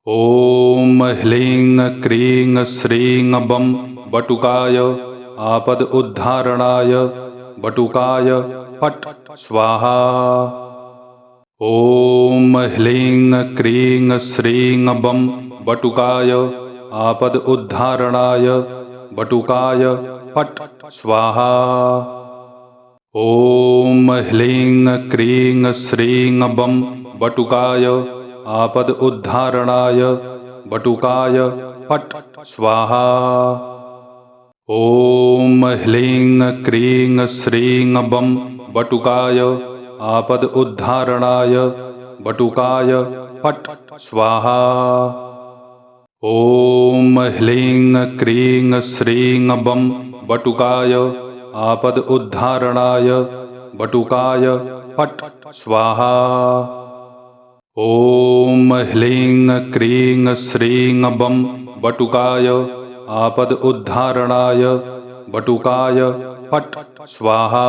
ॐ ह्लीं क्रीं श्रीं बं बटुकाय आपद उद्धारणाय बटुकाय फट् स्वाहा। ॐ ह्लीं क्रीं श्रीं बं बटुकाय आपद उद्धारणाय बटुकाय फट् स्वाहा। ॐ ह्लीं क्रीं श्रीं बं बटुकाय आपद उद्धारणाय बटुकाय फट् स्वाहा। ॐ ह्लीं क्रीं श्रीं बं बटुकाय आपद उद्धारणाय बटुकाय फट् स्वाहा। ॐ ह्लीं क्रीं श्रीं बं बटुकाय आपद उद्धारणाय बटुकाय फट् स्वाहा। ॐ ह्लीं क्रीं श्रीं बं बटुकाय आपद उद्धारणाय बटुकाय फट् स्वाहा।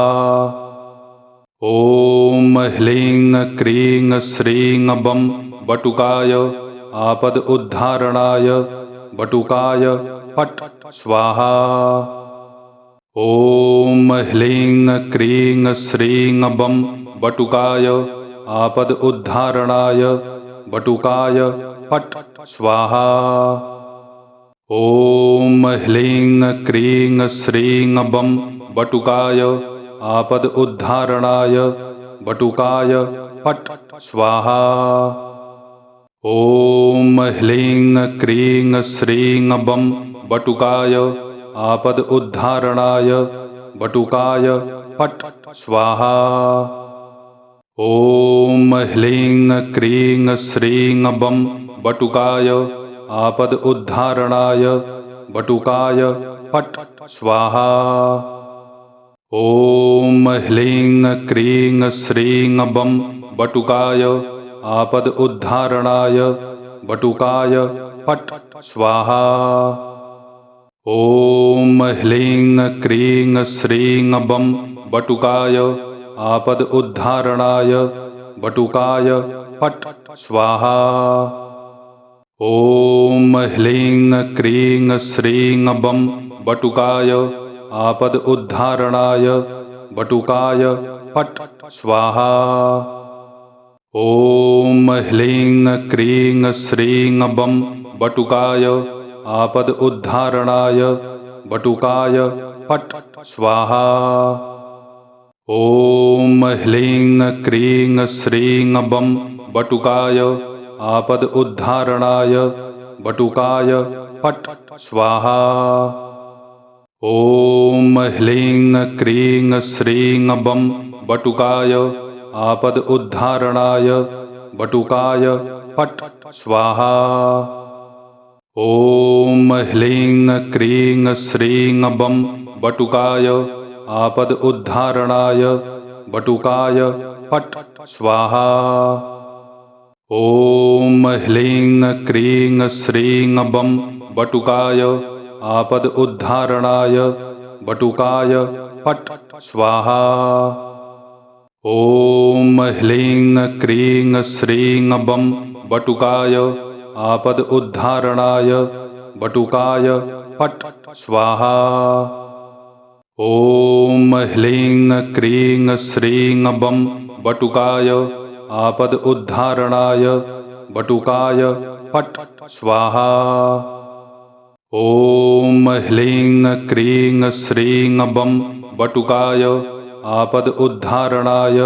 ॐ ह्लीं क्रीं श्रीं बं बटुकाय आपद उद्धारणाय बटुकाय फट् स्वाहा। ॐ ह्लीं क्रीं श्रीं बं बटुकाय आपद उद्धारणाय बटुकाय फट् स्वाहा। ॐ ह्लीं क्रीं श्रीं बं बटुकाय आपद उद्धारणाय बटुकाय फट् स्वाहा। ॐ ह्लीं क्रीं श्रीं बं बटुकाय आपद उद्धारणाय बटुकाय फट् स्वाहा। ॐ ह्लीं क्रीं श्रीं बं बटुकाय आपद उद्धारणाय बटुकाय फट् स्वाहा। ॐ ह्लीं क्रीं श्रीं बं बटुकाय आपद उद्धारणाय बटुकाय फट् स्वाहा। ॐ ह्लीं क्रीं श्रीं बं बटुकाय आपद उद्धारणाय बटुकाय फट् स्वाहा। ॐ ह्लीं क्रीं श्रीं बं बटुकाय आपद उद्धारणाय बटुकाय फट् स्वाहा। ॐ ह्लीं क्रीं श्रीं बं बटुकाय आपद उद्धारणाय बटुकाय फट् स्वाहा। ॐ ह्लीं क्रीं श्रीं बं बटुकाय आपद उद्धारणाय बटुकाय फट् स्वाहा। ॐ ह्लीं क्रीं श्रीं बं बटुकाय आपद उद्धारणाय बटुकाय फट् स्वाहा। ॐ ह्लीं क्रीं श्रीं बं बटुकाय आपद उद्धारणाय बटुकाय फट् स्वाहा। ॐ ह्लीं क्रीं श्रीं बं बटुकाय आपद उद्धारणाय बटुकाय फट् स्वाहा। ॐ ह्लीं क्रीं श्रीं बं बटुकाय आपद उद्धारणाय बटुकाय फट् स्वाहा। ॐ ह्लीं क्रीं श्रीं बं बटुकाय आपद उद्धारणाय बटुकाय फट् स्वाहा। ॐ ह्लीं क्रीं श्रीं बं बटुकाय आपद उद्धारणाय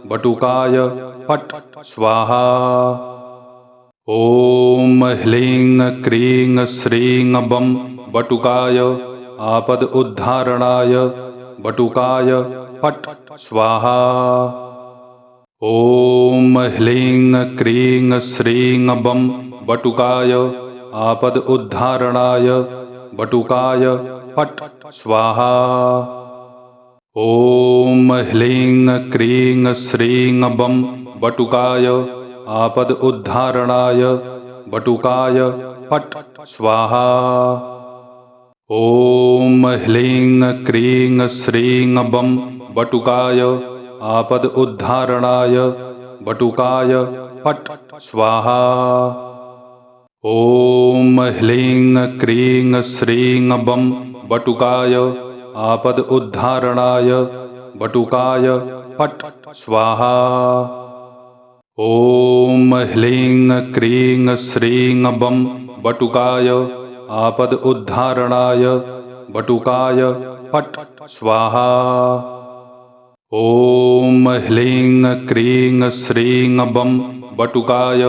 बटुकाय फट् स्वाहा। ॐ ह्लीं क्रीं श्रीं बं बटुकाय आपद उद्धारणाय बटुकाय फट् स्वाहा। ॐ ह्लीं क्रीं श्रीं बं बटुकाय आपद उद्धारणाय बटुकाय फट् स्वाहा। ॐ ह्लीं क्रीं श्रीं बं बटुकाय आपद उद्धारणाय बटुकाय फट् स्वाहा। ॐ ह्लीं क्रीं श्रीं बं बटुकाय आपद उद्धारणाय बटुकाय फट् स्वाहा। ॐ ह्लीं क्रीं श्रीं बं बटुकाय आपद उद्धारणाय बटुकाय फट् स्वाहा। ॐ ह्लीं क्रीं श्रीं बं बटुकाय आपद उद्धारणाय बटुकाय फट् स्वाहा। ॐ ह्लीं क्रीं श्रीं बं बटुकाय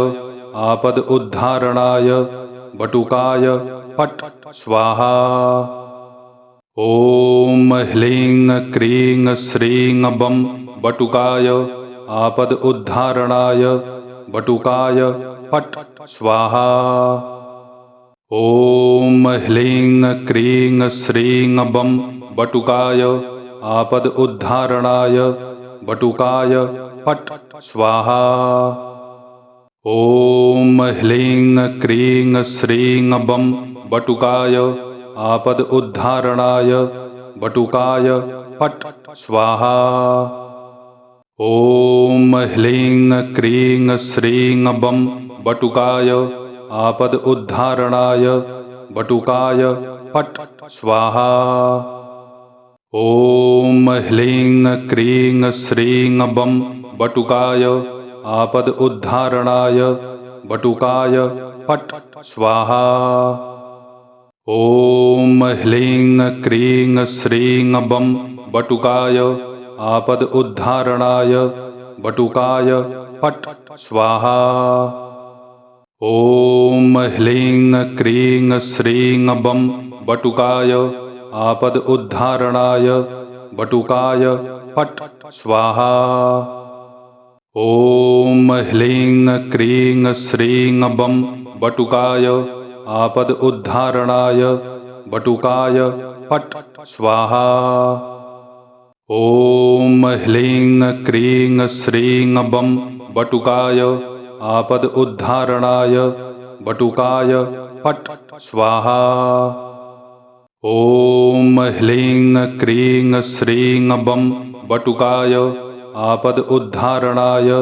आपद उद्धारणाय बटुकाय फट् स्वाहा। ॐ ह्लीं क्रीं श्रीं बं बटुकाय आपद उद्धारणाय बटुकाय फट् स्वाहा। ॐ ह्लीं क्रीं श्रीं बं बटुकाय आपद उद्धारणाय बटुकाय फट् स्वाहा। ॐ ह्लीं क्रीं श्रीं बं बटुकाय आपद उद्धारणाय बटुकाय फट् स्वाहा। ॐ ह्लीं क्रीं श्रीं बं बटुकाय आपद उद्धारणाय बटुकाय फट् स्वाहा। ॐ ह्लीं क्रीं श्रीं बं बटुकाय आपद उद्धारणाय बटुकाय फट् स्वाहा। ॐ ह्लीं क्रीं श्रीं बं बटुकाय आपद उद्धारणाय बटुकाय फट् स्वाहा। ॐ ह्लीं क्रीं श्रीं बं बटुकाय आपद उद्धारणाय बटुकाय फट् स्वाहा। ॐ ह्लीं क्रीं श्रीं बं बटुकाय आपद उद्धारणाय बटुकाय फट् स्वाहा। ॐ ह्लीं क्रीं श्रीं बं बटुकाय आपद उद्धारणाय बटुकाय फट् स्वाहा। ॐ ह्लीं क्रीं श्रीं बं बटुकाय आपद उद्धारणाय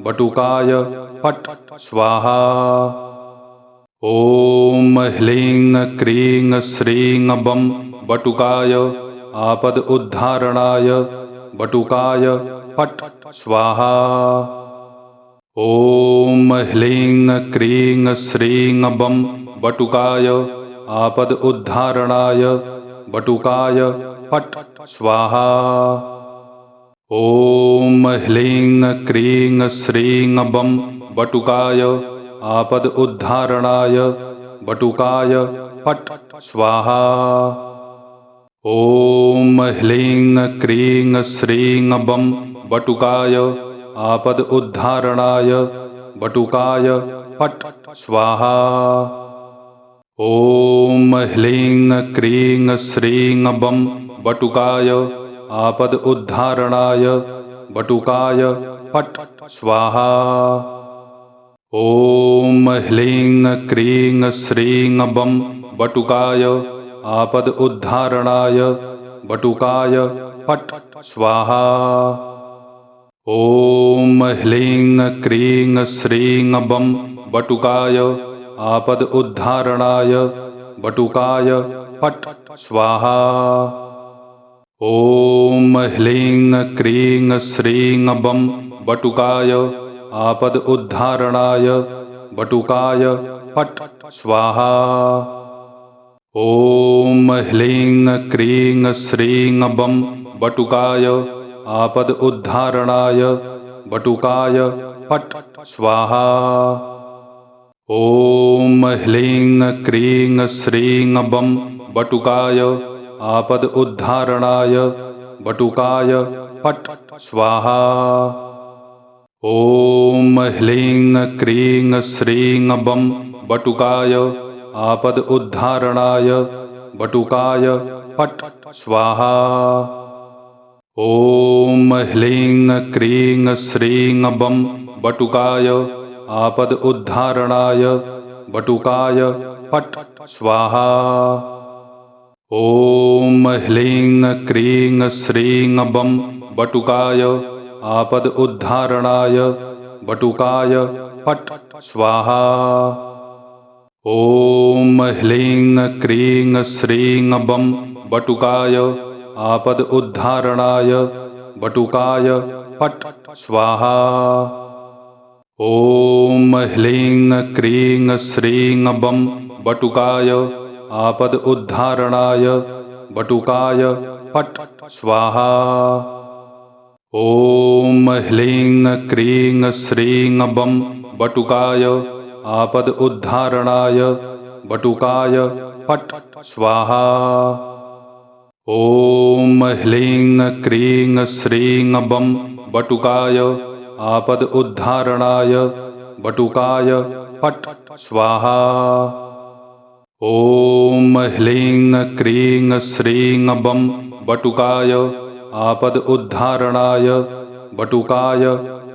बटुकाय फट् स्वाहा। ॐ ह्लीं क्रीं श्रीं बं बटुकाय आपद उद्धारणाय बटुकाय फट् स्वाहा। ॐ ह्लीं क्रीं श्रीं बं बटुकाय आपद उद्धारणाय बटुकाय फट् स्वाहा। ॐ ह्लीं क्रीं श्रीं बं बटुकाय आपद उद्धारणाय बटुकाय फट् स्वाहा। ॐ ह्लीं क्रीं श्रीं बं बटुकाय आपद उद्धारणाय बटुकाय फट् स्वाहा। ॐ ह्लीं क्रीं श्रीं बं बटुकाय आपद उद्धारणाय बटुकाय फट् स्वाहा। ॐ ह्लीं क्रीं श्रीं बं बटुकाय आपद उद्धारणाय बटुकाय फट् स्वाहा। ॐ ह्लीं क्रीं श्रीं बं बटुकाय आपद उद्धारणाय बटुकाय फट् स्वाहा। ॐ ह्लीं क्रीं श्रीं बं बटुकाय आपद उद्धारणाय बटुकाय फट् स्वाहा। ॐ ह्लीं क्रीं श्रीं बं बटुकाय आपद उद्धारणाय बटुकाय फट् स्वाहा। ॐ ह्लीं क्रीं श्रीं बं बटुकाय आपद उद्धारणाय बटुकाय फट् स्वाहा। ॐ ह्लीं क्रीं श्रीं बं बटुकाय आपद उद्धारणाय बटुकाय फट् स्वाहा। ॐ ह्लीं क्रीं श्रीं बं बटुकाय आपद उद्धारणाय बटुकाय फट् स्वाहा। ॐ ह्लीं क्रीं श्रीं बं बटुकाय आपद उद्धारणाय बटुकाय फट् स्वाहा। ॐ ह्लीं क्रीं श्रीं बं बटुकाय आपद उद्धारणाय बटुकाय फट् स्वाहा। ॐ ह्लीं क्रीं श्रीं बं बटुकाय आपद उद्धारणाय बटुकाय फट् स्वाहा। ॐ ह्लीं क्रीं श्रीं बं बटुकाय आपद उद्धारणाय बटुकाय फट् स्वाहा। ॐ ह्लीं क्रीं श्रीं बं बटुकाय आपद उद्धारणाय बटुकाय फट् स्वाहा। ॐ ह्लीं क्रीं श्रीं बं बटुकाय आपद उद्धारणाय बटुकाय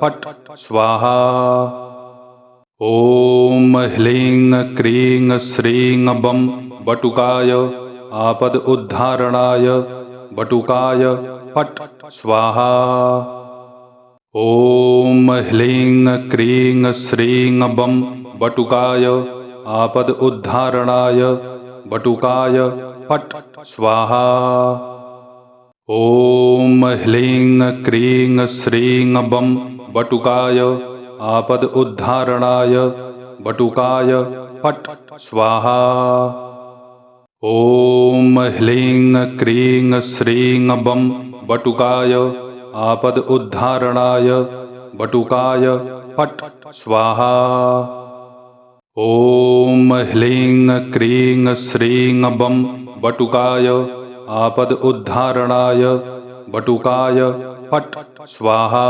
फट् स्वाहा। ॐ ह्लीं क्रीं श्रीं बं बटुकाय आपद उद्धारणाय बटुकाय फट् स्वाहा। ॐ ह्लीं क्रीं श्रीं बं बटुकाय आपद उद्धारणाय बटुकाय फट् स्वाहा। ॐ ह्लीं क्रीं श्रीं बं बटुकाय आपद उद्धारणाय बटुकाय फट् स्वाहा। ॐ ह्लीं क्रीं श्रीं बं बटुकाय आपद उद्धारणाय बटुकाय फट् स्वाहा। ॐ ह्लीं क्रीं श्रीं बं बटुकाय आपद उद्धारणाय बटुकाय फट् स्वाहा।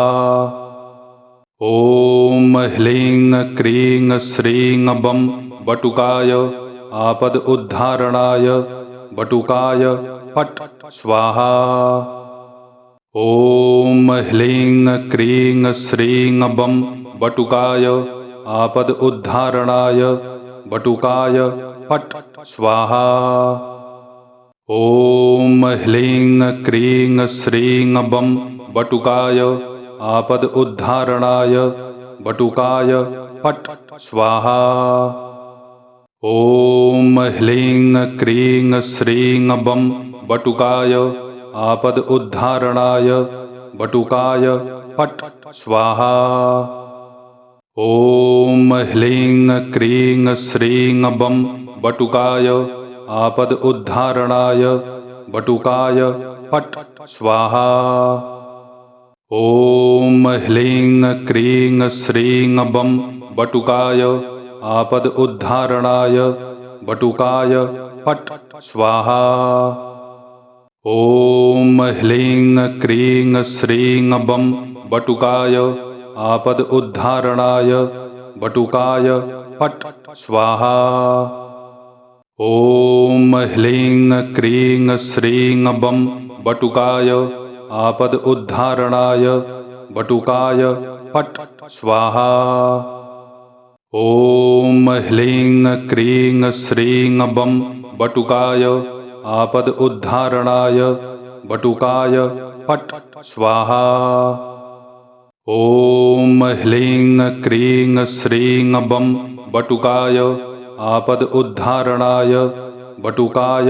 ॐ ह्लीं क्रीं श्रीं बं बटुकाय आपद उद्धारणाय बटुकाय फट् स्वाहा। ॐ ह्लीं क्रीं श्रीं बं बटुकाय आपद उद्धारणाय बटुकाय फट् स्वाहा। ॐ ह्लीं क्रीं श्रीं बं बटुकाय आपद उद्धारणाय बटुकाय फट् स्वाहा। ॐ ह्लीं क्रीं श्रीं बं बटुकाय आपद उद्धारणाय बटुकाय फट् स्वाहा। ॐ ह्लीं क्रीं श्रीं बं बटुकाय आपद उद्धारणाय बटुकाय फट् स्वाहा। ॐ ह्लीं क्रीं श्रीं बं बटुकाय आपद उद्धारणाय बटुकाय फट् स्वाहा। ॐ ह्लीं क्रीं श्रीं बं बटुकाय आपद उद्धारणाय बटुकाय फट् स्वाहा। ॐ ह्लीं क्रीं श्रीं बं बटुकाय आपद उद्धारणाय बटुकाय फट् स्वाहा। ॐ ह्लीं क्रीं श्रीं बं बटुकाय आपद उद्धारणाय बटुकाय फट् स्वाहा। ॐ ह्लीं क्रीं श्रीं बं बटुकाय आपद उद्धारणाय बटुकाय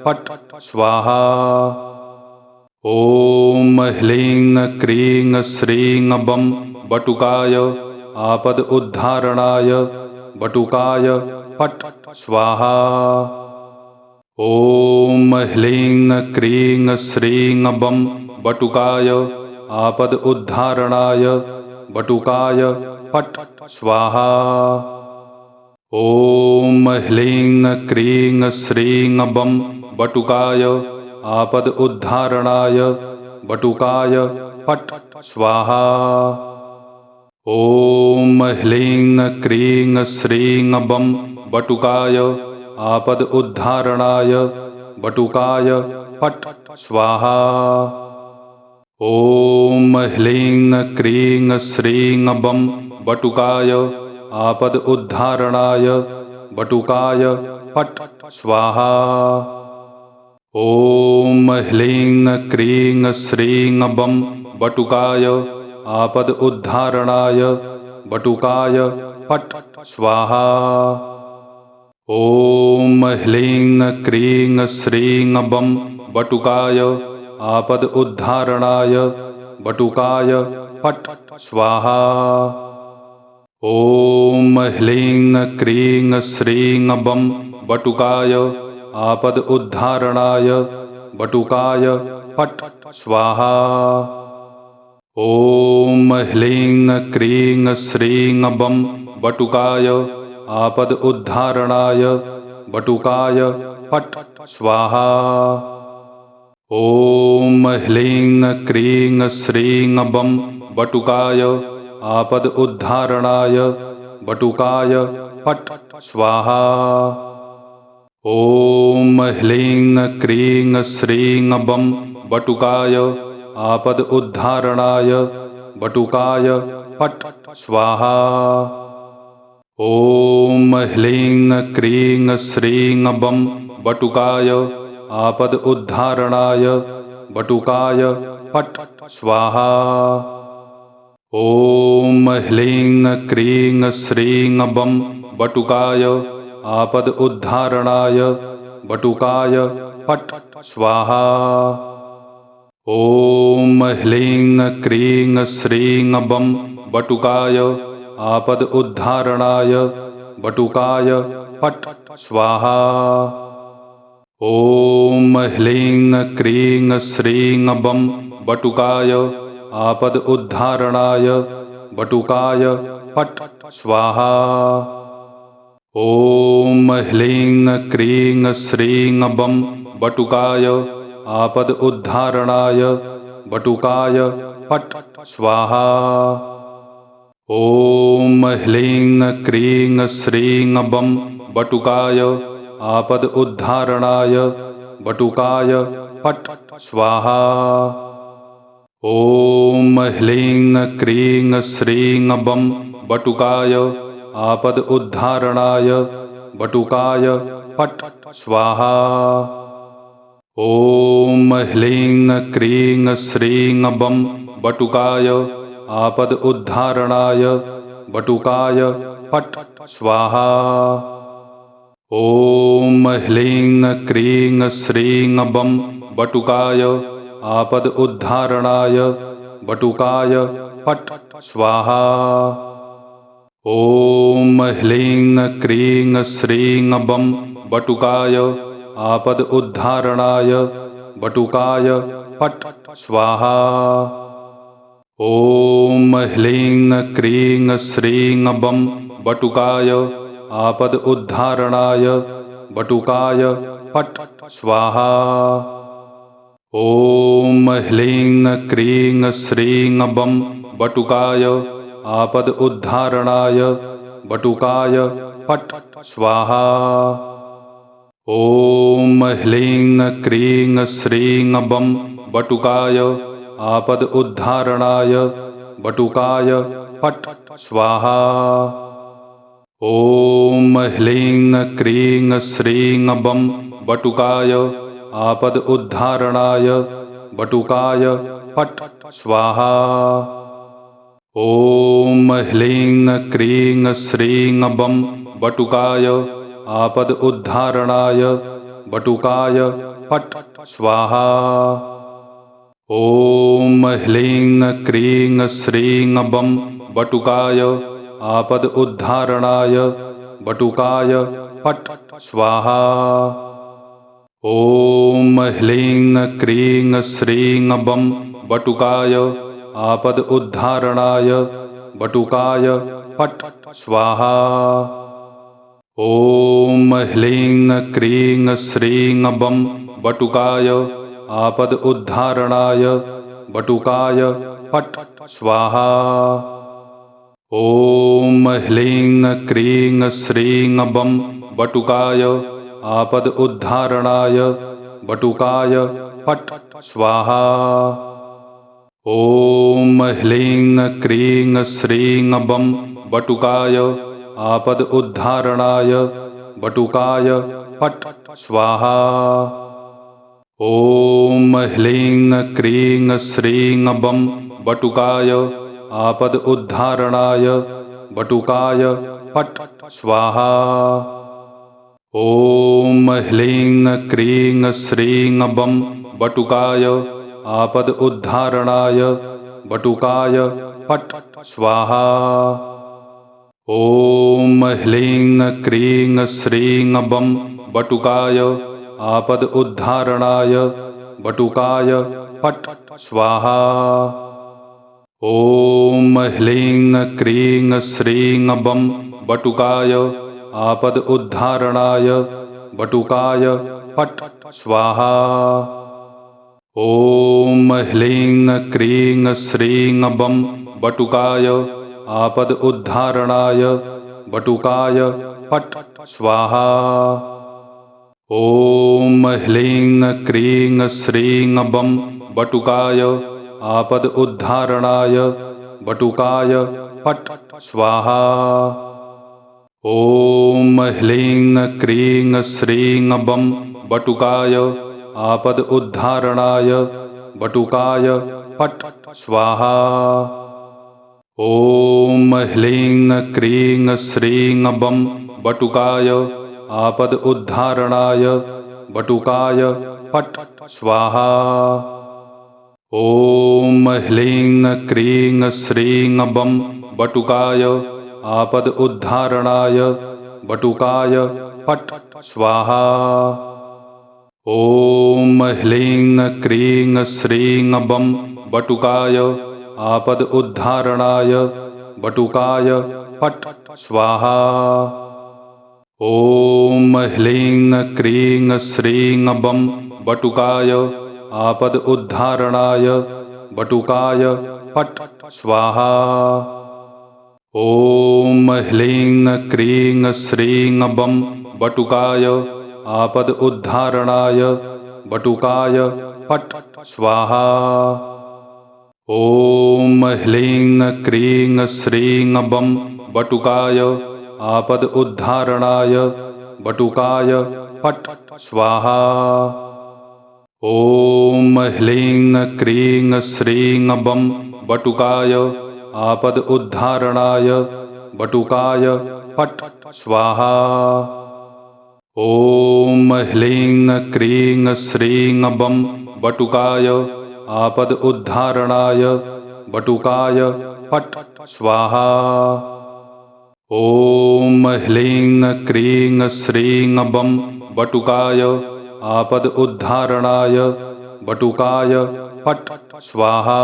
फट् स्वाहा। ॐ ह्लीं क्रीं श्रीं बं बटुकाय आपद उद्धारणाय बटुकाय फट् स्वाहा। ॐ ह्लीं क्रीं श्रीं बं बटुकाय आपद उद्धारणाय बटुकाय फट् स्वाहा। ॐ ह्लीं क्रीं श्रीं बं बटुकाय आपद उद्धारणाय बटुकाय फट् स्वाहा। ॐ ह्लीं क्रीं श्रीं बं बटुकाय आपद उद्धारणाय बटुकाय फट् स्वाहा। ॐ ह्लीं क्रीं श्रीं बं बटुकाय आपद उद्धारणाय बटुकाय फट् स्वाहा। ॐ ह्लीं क्रीं श्रीं बं बटुकाय आपद उद्धारणाय बटुकाय फट् स्वाहा। ॐ ह्लीं क्रीं श्रीं बं बटुकाय आपद उद्धारणाय बटुकाय फट् स्वाहा। ॐ ह्लीं क्रीं श्रीं बं बटुकाय आपद उद्धारणाय बटुकाय फट् स्वाहा। ॐ ह्लीं क्रीं श्रीं बं बटुकाय आपद उद्धारणाय बटुकाय फट् स्वाहा। ॐ ह्लीं क्रीं श्रीं बं बटुकाय आपद उद्धारणाय बटुकाय फट् स्वाहा। ॐ ह्लीं क्रीं श्रीं बं बटुकाय आपद उद्धारणाय बटुकाय फट् स्वाहा। ॐ ह्लीं क्रीं श्रीं बं बटुकाय आपद उद्धारणाय बटुकाय फट् स्वाहा। ॐ ह्लीं क्रीं श्रीं बं बटुकाय आपद उद्धारणाय बटुकाय फट् स्वाहा। ॐ ह्लीं क्रीं श्रीं बं बटुकाय आपद उद्धारणाय बटुकाय फट् स्वाहा। ॐ ह्लीं क्रीं श्रीं बं बटुकाय आपद उद्धारणाय बटुकाय फट् स्वाहा। ॐ ह्लीं क्रीं श्रीं बं बटुकाय आपद उद्धारणाय बटुकाय फट् स्वाहा। ॐ ह्लीं क्रीं श्रीं बं बटुकाय आपद उद्धारणाय बटुकाय फट् स्वाहा। ॐ ह्लीं क्रीं श्रीं बं बटुकाय आपद उद्धारणाय बटुकाय फट् स्वाहा। ॐ ह्लीं क्रीं श्रीं बं बटुकाय आपद उद्धारणाय बटुकाय फट् स्वाहा। ॐ ह्लीं क्रीं श्रीं बं बटुकाय आपद उद्धारणाय बटुकाय फट् स्वाहा। ॐ ह्लीं क्रीं श्रीं बं बटुकाय आपद उद्धारणाय बटुकाय फट् स्वाहा। ॐ ह्लीं क्रीं श्रीं बं बटुकाय आपद उद्धारणाय बटुकाय फट् स्वाहा। ॐ ह्लीं क्रीं श्रीं बं बटुकाय आपद उद्धारणाय बटुकाय फट् स्वाहा। ॐ ह्लीं क्रीं श्रीं बं बटुकाय आपद उद्धारणाय बटुकाय फट् स्वाहा। ॐ ह्लीं क्रीं श्रीं बं बटुकाय आपद उद्धारणाय बटुकाय फट् स्वाहा। ॐ ह्लीं क्रीं श्रीं बं बटुकाय आपद उद्धारणाय बटुकाय फट् स्वाहा। ॐ ह्लीं क्रीं श्रीं बं बटुकाय आपद उद्धारणाय बटुकाय फट् स्वाहा। ॐ ह्लीं क्रीं श्रीं बं बटुकाय आपद उद्धारणाय बटुकाय फट् स्वाहा। ॐ ह्लीं क्रीं श्रीं बं बटुकाय आपद उद्धारणाय बटुकाय फट् स्वाहा। ॐ ह्लीं क्रीं श्रीं बं बटुकाय आपद उद्धारणाय बटुकाय फट् स्वाहा। ॐ ह्लीं क्रीं श्रीं बं बटुकाय आपद उद्धारणाय बटुकाय फट् स्वाहा। ॐ ह्लीं क्रीं श्रीं बं बटुकाय आपद उद्धारणाय बटुकाय फट् स्वाहा। ॐ ह्लीं क्रीं श्रीं बं बटुकाय आपद उद्धारणाय बटुकाय फट् स्वाहा। ॐ ह्लीं क्रीं श्रीं बं बटुकाय आपद उद्धारणाय बटुकाय फट् स्वाहा। ॐ ह्लीं क्रीं श्रीं बं बटुकाय आपद उद्धारणाय बटुकाय फट् स्वाहा। ॐ ह्लीं क्रीं श्रीं बं बटुकाय आपद उद्धारणाय बटुकाय फट् स्वाहा। ॐ ह्लीं क्रीं श्रीं बं बटुकाय आपद उद्धारणाय बटुकाय फट् स्वाहा। ॐ ह्लीं क्रीं श्रीं बं बटुकाय आपद उद्धारणाय बटुकाय फट् स्वाहा। ॐ ह्लीं क्रीं श्रीं बं बटुकाय आपद उद्धारणाय बटुकाय फट् स्वाहा। ॐ ह्लीं क्रीं श्रीं बं बटुकाय आपद उद्धारणाय बटुकाय फट् स्वाहा। ॐ ह्लीं क्रीं श्रीं बं बटुकाय आपद उद्धारणाय बटुकाय फट् स्वाहा। ॐ ह्लीं क्रीं श्रीं बं बटुकाय आपद उद्धारणाय बटुकाय फट् स्वाहा। ॐ ह्लीं क्रीं श्रीं बं बटुकाय आपद उद्धारणाय बटुकाय फट् स्वाहा। ॐ ह्लीं क्रीं श्रीं बं बटुकाय आपद उद्धारणाय बटुकाय फट् स्वाहा। ॐ ह्लीं क्रीं श्रीं बं बटुकाय आपद उद्धारणाय बटुकाय फट् स्वाहा। ॐ ह्लीं क्रीं श्रीं बं बटुकाय आपद उद्धारणाय बटुकाय फट् स्वाहा। ॐ ह्लीं क्रीं श्रीं बं बटुकाय आपद उद्धारणाय बटुकाय फट् स्वाहा।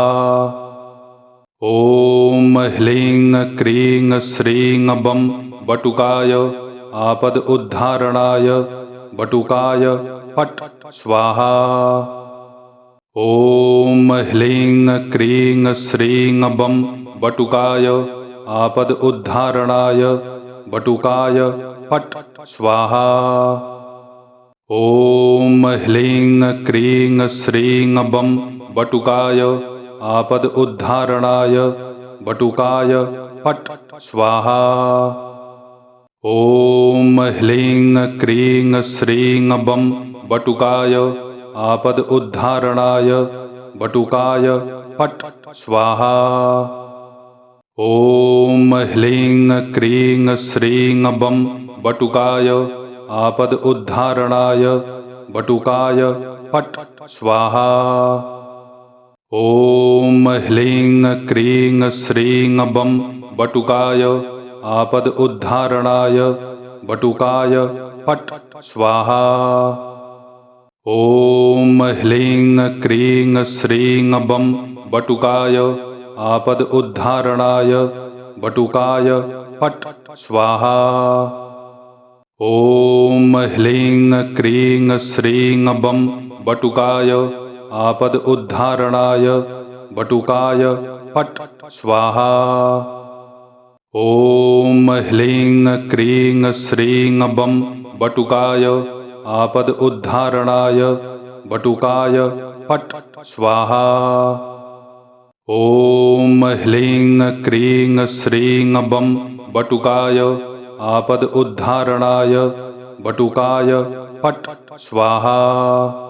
ॐ ह्लीं क्रीं श्रीं बं बटुकाय आपद उद्धारणाय बटुकाय फट् स्वाहा। ॐ ह्लीं क्रीं श्रीं बं बटुकाय आपद उद्धारणाय बटुकाय फट् स्वाहा। ॐ ह्लीं क्रीं श्रीं बं बटुकाय आपद उद्धारणाय बटुकाय फट् स्वाहा। ॐ ह्लीं क्रीं श्रीं बं बटुकाय आपद उद्धारणाय बटुकाय फट् स्वाहा। ॐ ह्लीं क्रीं श्रीं बं बटुकाय आपद उद्धारणाय बटुकाय फट् स्वाहा। ॐ ह्लीं क्रीं श्रीं बं बटुकाय आपद उद्धारणाय बटुकाय फट् स्वाहा। ॐ ह्लीं क्रीं श्रीं बं बटुकाय आपद उद्धारणाय बटुकाय फट् स्वाहा। ॐ ह्लीं क्रीं श्रीं बं बटुकाय आपद उद्धारणाय बटुकाय फट् स्वाहा। ॐ ह्लीं क्रीं श्रीं बं बटुकाय आपद उद्धारणाय बटुकाय फट् स्वाहा। ॐ ह्लीं क्रीं श्रीं बं बटुकाय आपद उद्धारणाय बटुकाय फट् स्वाहा।